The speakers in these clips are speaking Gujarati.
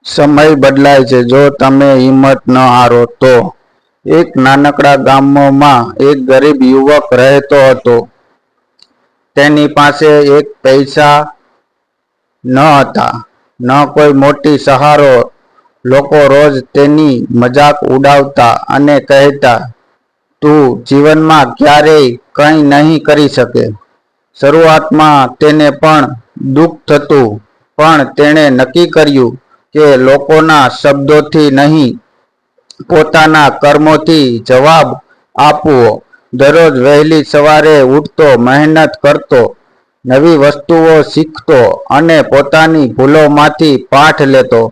સમય બદલાય છે જો તમે હિંમત ન હારો તો. એક નાનકડા ગામમાં એક ગરીબ યુવક રહેતો હતો. તેની પાસે એક પૈસા ન હતા, ન કોઈ મોટી સહારો. લોકો રોજ તેની મજાક ઉડાવતા અને કહેતા, તું જીવનમાં ક્યારેય કંઈ નહીં કરી શકે. શરૂઆતમાં તેને પણ દુઃખ થતું, પણ તેણે નક્કી કર્યું કે લોકોના શબ્દોથી નહીં, પોતાના કર્મોથી જવાબ આપવો. દરરોજ વહેલી સવારે ઉઠતો, મહેનત કરતો, નવી વસ્તુઓ શીખતો અને પોતાની ભૂલોમાંથી પાઠ લેતો.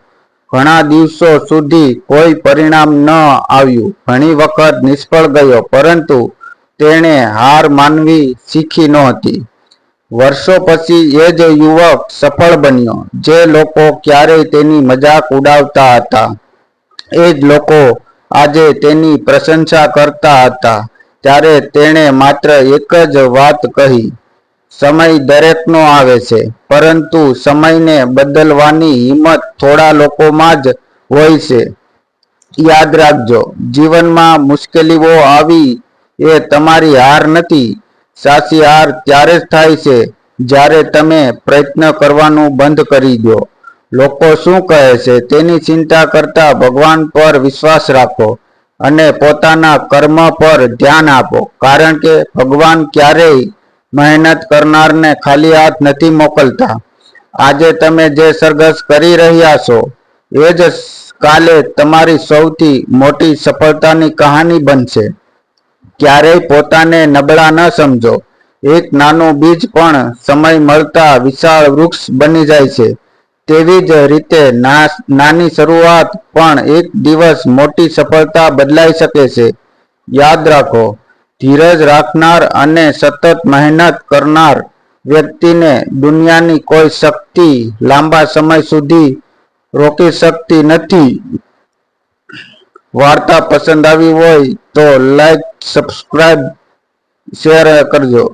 ઘણા દિવસો સુધી કોઈ પરિણામ ન આવ્યું. ઘણી વખત નિષ્ફળ ગયો, પરંતુ તેણે હાર માનવી શીખી નહોતી. વર્ષો પછી એ જ યુવક સફળ બન્યો. જે લોકો ક્યારેય તેની મજાક ઉડાવતા હતા, એ જ લોકો આજે તેની પ્રશંસા કરતા હતા. ત્યારે તેણે માત્ર એક જ વાત કહી, સમય દરેકનો આવે છે, પરંતુ સમયને બદલવાની હિંમત થોડા લોકોમાં જ હોય છે. યાદ રાખજો, જીવનમાં મુશ્કેલીઓ આવી એ તમારી હાર નથી. સાચી હાર ત્યારે જ થાય છે જ્યારે તમે પ્રયત્ન કરવાનું બંધ કરી દો. લોકો શું કહે છે તેની ચિંતા કરતા ભગવાન પર વિશ્વાસ રાખો અને પોતાના કર્મ પર ધ્યાન આપો, કારણ કે ભગવાન ક્યારેય મહેનત કરનારને ખાલી હાથ નથી મોકલતા. આજે તમે જે સંઘર્ષ કરી રહ્યા છો, એ જ કાલે તમારી સૌથી મોટી સફળતાની કહાની બનશે. ક્યારેય પોતાને નબળા ન સમજો. એક નાનું બીજ પણ સમય મળતા વિશાળ વૃક્ષ બની જાય છે. તેવી જ રીતે નાની શરૂઆત પણ એક દિવસ મોટી સફળતા બદલાઈ શકે છે. યાદ રાખો, ધીરજ રાખનાર અને સતત મહેનત કરનાર વ્યક્તિને દુનિયાની કોઈ શક્તિ લાંબા સમય સુધી રોકી શકતી નથી. વાર્તા પસંદ આવી હોય તો લાઈક, સબસ્ક્રાઇબ, શેર કરજો.